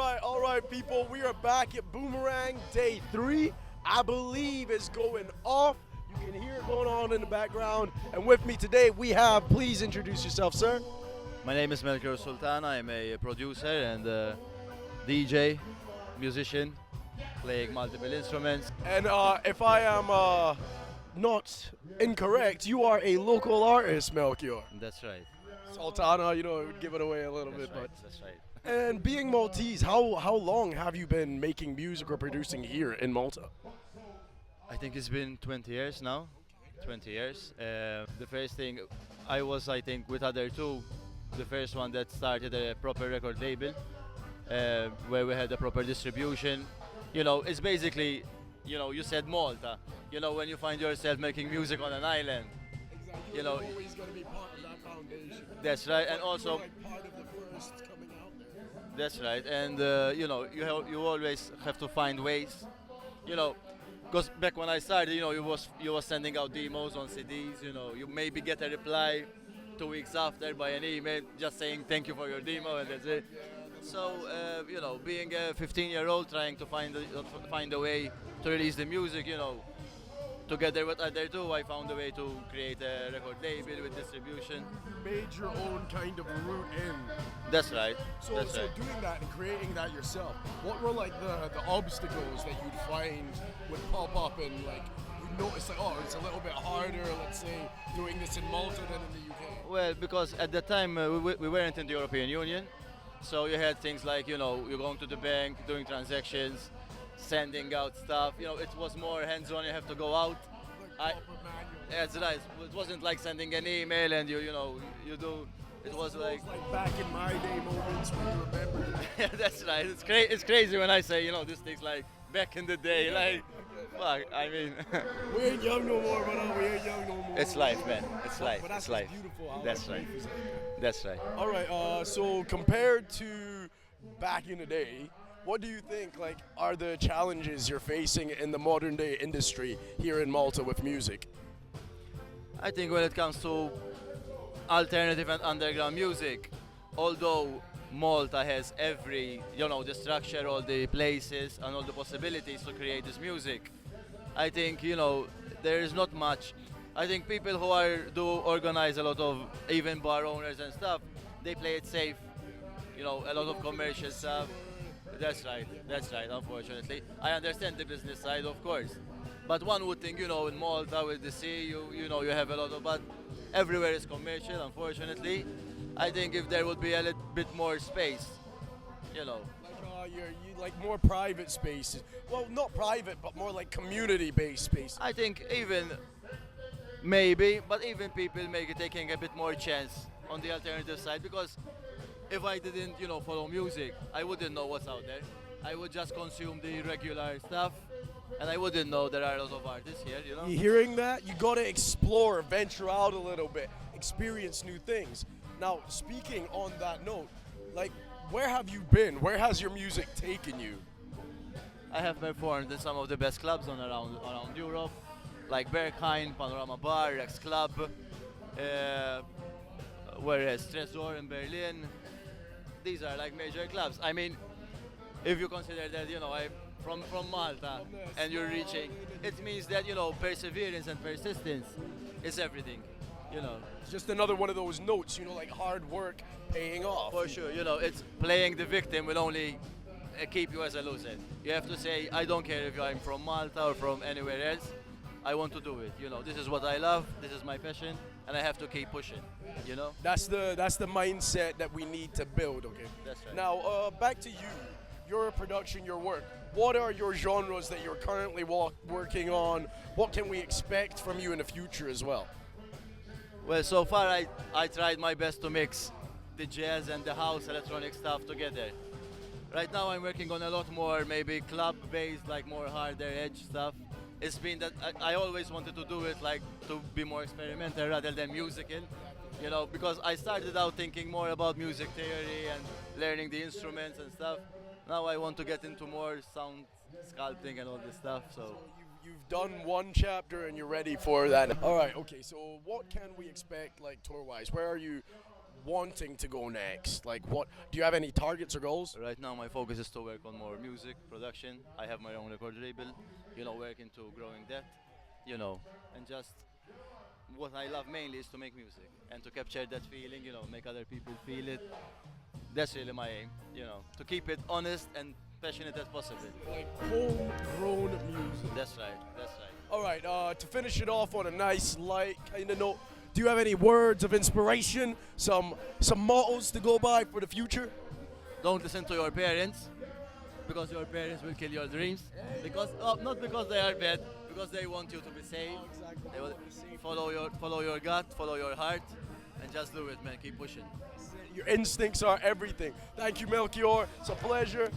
all right, people. We are back at Boomerang Day 3. I believe it's going off. You can hear it going on in the background. And with me today, we have, please introduce yourself, sir. My name is Melchior Sultana. I'm a producer and DJ, musician, playing multiple instruments. And if I am not incorrect, you are a local artist, Melchior. That's right. Sultana, it would give it away a little bit. But That's right. And being Maltese, how long have you been making music or producing here in Malta? I think it's been 20 years now. 20 years. The first thing I was, I think, with other two, the first one that started a proper record label, where we had a proper distribution. It's basically, you said Malta. When you find yourself making music on an island. Exactly. You're always going to be part of that foundation. That's right, and also. Like part of the first coming out there. That's right, and you always have to find ways, because back when I started, you was sending out demos on CDs, you maybe get a reply 2 weeks after by an email just saying thank you for your demo and that's it. So being a 15-year-old trying to find a way to release the music, together with other two, I found a way to create a record label with distribution. Made your own kind of route in. That's right. So That's right. doing that and creating that yourself, what were like the obstacles that you'd find would pop up and like you notice like, oh, it's a little bit harder, let's say, doing this in Malta than in the UK? Well, because at the time we weren't in the European Union, so you had things like, you're going to the bank, doing transactions, sending out stuff. It was more hands-on. You have to go out. That's right. It wasn't like sending an email and you do. It was like back in my day moments when you remember. Yeah, that's right. It's crazy when I say this thing's like back in the day. Like, fuck. I mean. We ain't young no more, but we ain't young no more. It's life, man. It's life. But that's it's life. Beautiful. How that's right. That's right. All right. So compared to back in the day, what do you think are the challenges you're facing in the modern day industry here in Malta with music? I think when it comes to alternative and underground music, although Malta has every, the structure, all the places and all the possibilities to create this music, I think, there is not much. I think people who do organize a lot of even bar owners and stuff, they play it safe, a lot of commercial stuff. That's right, unfortunately. I understand the business side, of course. But one would think, in Malta with the sea, you have a lot of, but everywhere is commercial, unfortunately. I think if there would be a little bit more space, you like more private spaces. Well, not private, but more like community-based spaces. I think even, maybe, but even people taking a bit more chance on the alternative side, because if I didn't, follow music, I wouldn't know what's out there. I would just consume the regular stuff, and I wouldn't know there are a lot of artists here, You hearing that? You gotta explore, venture out a little bit, experience new things. Now, speaking on that note, where have you been? Where has your music taken you? I have performed in some of the best clubs around Europe, like Berghain, Panorama Bar, Rex Club, whereas Tresor in Berlin. These are like major clubs. I mean, if you consider that, I'm from Malta and you're reaching, it means that, perseverance and persistence is everything, It's just another one of those notes, like hard work paying off. For sure, it's playing the victim will only keep you as a loser. You have to say, I don't care if I'm from Malta or from anywhere else, I want to do it, this is what I love, this is my passion, and I have to keep pushing, That's the mindset that we need to build, okay? That's right. Now, back to you, your production, your work. What are your genres that you're currently working on? What can we expect from you in the future as well? Well, so far I tried my best to mix the jazz and the house electronic stuff together. Right now I'm working on a lot more maybe club-based, like more harder edge stuff. It's been that I always wanted to do it to be more experimental rather than musical, because I started out thinking more about music theory and learning the instruments and stuff. Now I want to get into more sound sculpting and all this stuff. So you've done one chapter and you're ready for that. All right, okay. So what can we expect tour-wise? Where are you wanting to go next? Like, what do you have any targets or goals? Right now, my focus is to work on more music production. I have my own record label, working to growing that, and just what I love mainly is to make music and to capture that feeling, make other people feel it. That's really my aim, to keep it honest and passionate as possible. Like homegrown music. That's right, that's right. All right, to finish it off on a nice, light kind of note, do you have any words of inspiration, some mottos to go by for the future? Don't listen to your parents, because your parents will kill your dreams. Because not because they are bad, because they want you to be safe. Exactly. They will follow your gut, follow your heart, and just do it, man. Keep pushing. Your instincts are everything. Thank you, Melchior. It's a pleasure.